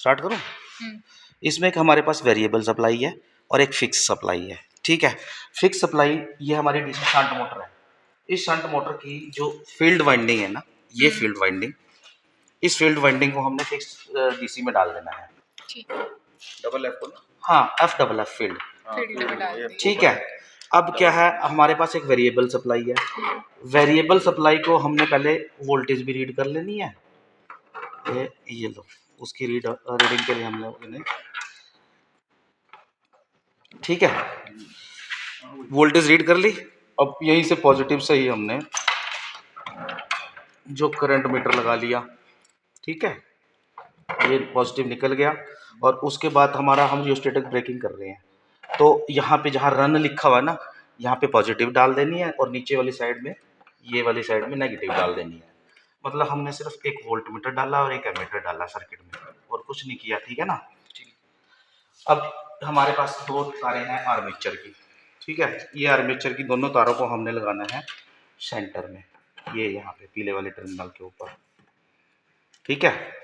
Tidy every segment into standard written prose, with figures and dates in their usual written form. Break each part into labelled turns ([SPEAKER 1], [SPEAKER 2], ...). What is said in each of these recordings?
[SPEAKER 1] Start करूँ? इसमें एक हमारे पास वेरिएबल सप्लाई है और एक फिक्स सप्लाई है, ठीक है। फिक्स सप्लाई ये हमारी डीसी शंट मोटर है। इस शंट मोटर की जो फील्ड वाइंडिंग है ना, ये फील्ड वाइंडिंग, इस फील्ड वाइंडिंग को हमने फिक्स डीसी में डाल देना है।
[SPEAKER 2] डबल एफ को,
[SPEAKER 1] हाँ, एफ डबल एफ फील्ड, ठीक है। अब क्या है, हमारे पास एक वेरिएबल सप्लाई है। वेरिएबल सप्लाई को हमने पहले वोल्टेज भी रीड कर लेनी है। ये लो, उसकी रीडिंग के लिए हमने इन्हें, ठीक है, वोल्टेज रीड कर ली। अब यहीं से पॉजिटिव से ही हमने जो करंट मीटर लगा लिया, ठीक है, ये पॉजिटिव निकल गया। और उसके बाद हमारा हम रियोस्टेटिक ब्रेकिंग कर रहे हैं, तो यहाँ पे जहाँ रन लिखा हुआ है ना, यहाँ पे पॉजिटिव डाल देनी है और नीचे वाली साइड में, ये वाली साइड में नेगेटिव डाल देनी है। मतलब हमने सिर्फ एक वोल्ट मीटर डाला और एक एमीटर डाला सर्किट में, और कुछ नहीं किया, ठीक है ना। अब हमारे पास दो तारें हैं आर्मेचर की, ठीक है। ये आर्मेचर की दोनों तारों को हमने लगाना है सेंटर में, ये यहाँ पे पीले वाले टर्मिनल के ऊपर, ठीक है।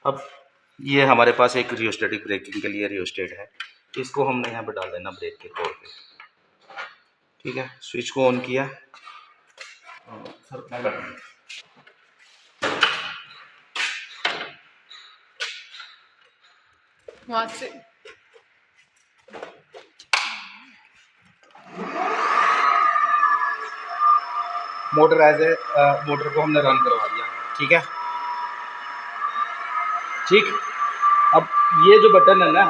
[SPEAKER 1] अब ये हमारे पास एक रियोस्टेटिक ब्रेकिंग के लिए रियोस्टेट है, इसको हमने यहाँ पे डाल देना ब्रेक के तौर पे, ठीक है। स्विच को ऑन किया,
[SPEAKER 3] वहाँ से
[SPEAKER 1] मोटर मोटर को हमने रन करवा दिया, ठीक है, ठीक। अब ये जो बटन है ना,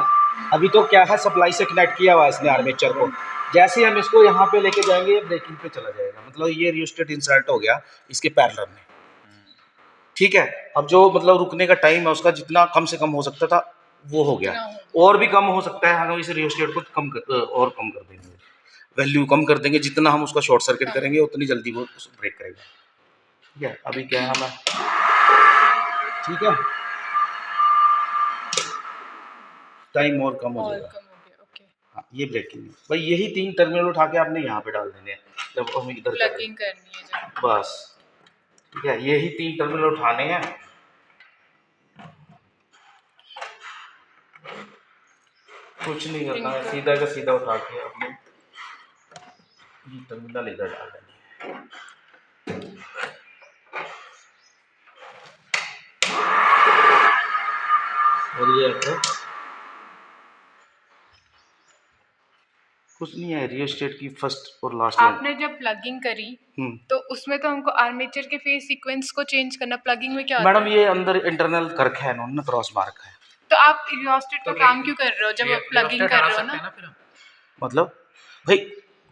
[SPEAKER 1] अभी तो क्या है, सप्लाई से कनेक्ट किया हुआ है इसने आर्मेचर को। जैसे ही हम इसको यहाँ पे लेके जाएंगे, ये ब्रेकिंग पे चला जाएगा, मतलब ये रियोस्टेट इंसर्ट हो गया इसके पैरेलल में, ठीक है। अब जो मतलब रुकने का टाइम है उसका जितना कम से कम हो सकता था वो हो गया, और भी कम हो सकता है। हम इस रियोस्टेट को कम कर देंगे, वैल्यू कम कर देंगे, जितना हम उसका शॉर्ट सर्किट करेंगे उतनी जल्दी वो ब्रेक करेगा, ठीक है। अभी क्या है, हमें, ठीक है, टाइम और कम हो जाएगा। हाँ, ये ब्रेकिंग है भाई। यही 3 टर्मिनल उठा के आपने यहाँ पे डाल देने हैं जब हम इधर
[SPEAKER 3] प्लगिंग करनी है जब।
[SPEAKER 1] बस, ठीक है, यही 3 टर्मिनल उठाने हैं। कुछ नहीं करना है, सीधा का सीधा उठा के अपने टर्मिनल इधर डाल देनी है। और ये आपको कुछ नहीं है, रियोस्टेट की फर्स्ट और लास्ट।
[SPEAKER 3] आपने जब प्लगिंग करी तो उसमें तो हमको आर्मेचर के फेज सीक्वेंस को चेंज करना, प्लगिंग में क्या होता है?
[SPEAKER 1] मैडम ये अंदर इंटरनल कर्क है, इन्होंने क्रॉस मार्क है।
[SPEAKER 3] तो आप रियोस्टेट का काम क्यों कर रहे हो जब आप प्लगिंग कर रहे हो ना?
[SPEAKER 1] मतलब भाई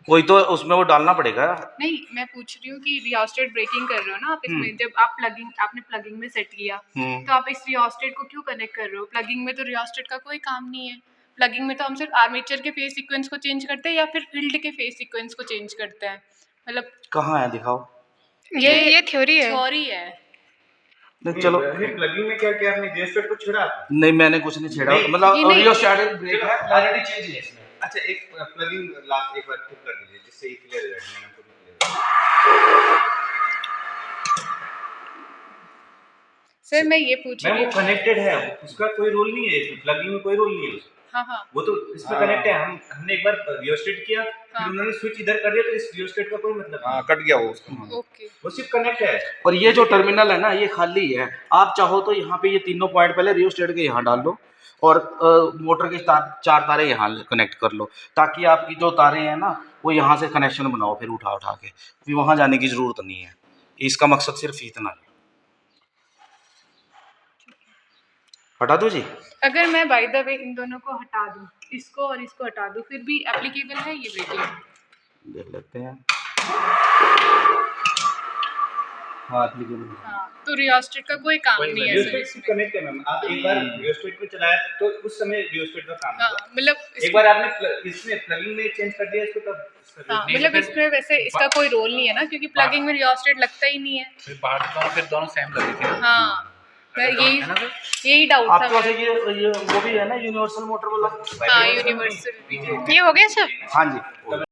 [SPEAKER 1] कोई तो उसमें वो डालना पड़ेगा।
[SPEAKER 3] नहीं, मैं पूछ रही हूँ कि रियोस्टेट ब्रेकिंग कर रहे हो ना आप इसमें, जब आप आपने प्लगिंग में सेट किया तो आप इस रियोस्टेट को क्यों कनेक्ट कर रहे हो? प्लगिंग में तो रियोस्टेट का कोई काम नहीं है। प्लगिंग में तो हम सिर्फ आर्मेचर के फेज सीक्वेंस को चेंज करते हैं या फिर फील्ड के फेज सीक्वेंस को चेंज करते हैं। मतलब
[SPEAKER 1] कहाँ है, दिखाओ।
[SPEAKER 3] ये थ्योरी है।
[SPEAKER 1] नहीं, चलो
[SPEAKER 2] प्लगिंग में क्या किया आपने, रियोस्टेट को छेड़ा?
[SPEAKER 1] नहीं, मैंने कुछ नहीं छेड़ा, मतलब रियोस्टेट ब्रेक है, क्लैरिटी चेंज है इसमें।
[SPEAKER 2] अच्छा, एक प्लगिंग लास्ट एक बार खुद कर दीजिए जिससे ये क्लियर हो जाए, मैंने खुद क्लियर।
[SPEAKER 3] सर मैं ये पूछ रही हूँ,
[SPEAKER 2] कनेक्टेड है, उसका कोई रोल नहीं है इसमें, प्लगिंग में कोई रोल नहीं है उसका।
[SPEAKER 3] हाँ,
[SPEAKER 2] वो तो इसमें कनेक्ट है। हमने एक बार रियोस्टेट किया, फिर उन्होंने स्विच इधर कर दिया, तो इस रियोस्टेट का कोई मतलब नहीं, कट गया वो उसका।
[SPEAKER 3] ओके,
[SPEAKER 2] वो सिर्फ कनेक्ट है।
[SPEAKER 1] और ये जो टर्मिनल है ना, ये खाली है। आप चाहो तो यहाँ पे ये तीनों पॉइंट पहले रियोस्टेट के यहाँ डाल लो और मोटर के 4 तारे यहाँ कनेक्ट कर लो, ताकि आपकी जो तारे हैं ना वो यहाँ से कनेक्शन बनाओ, फिर उठा के फिर वहाँ जाने की ज़रूरत नहीं है। इसका मकसद सिर्फ इतना है। हटा दो जी।
[SPEAKER 3] अगर मैं बाय द वे इन दोनों को हटा दूं, इसको और इसको हटा दूं, फिर भी एप्लीकेबल है ये ब्रेकिंग?
[SPEAKER 1] देख लेते हैं। हाँ, एप्लीकेबल।
[SPEAKER 3] हाँ, तो रियोस्टेट का कोई काम नहीं है
[SPEAKER 2] रियोस्टेट सिर्फ कनेक्ट है मैम। आप एक बार रियोस्टेट में चलाया तो उस समय रियोस्टेट का काम हुआ।
[SPEAKER 3] मतलब
[SPEAKER 2] एक बार आपने इसमें प्लगिंग में चेंज कर दिया इसको, तब
[SPEAKER 3] हाँ, मतलब इसमें वैसे इसका कोई रोल नहीं है ना, क्योंकि प्लगिंग में रियोस्टेट लगता ही नहीं है।
[SPEAKER 2] फिर दोनों सेम लगे थे।
[SPEAKER 3] हाँ, यही डाउट था।
[SPEAKER 1] आपके पास ये वो भी है ना यूनिवर्सल मोटर वाला?
[SPEAKER 3] हाँ, यूनिवर्सल भी। ये हो गया सर?
[SPEAKER 1] हाँ जी।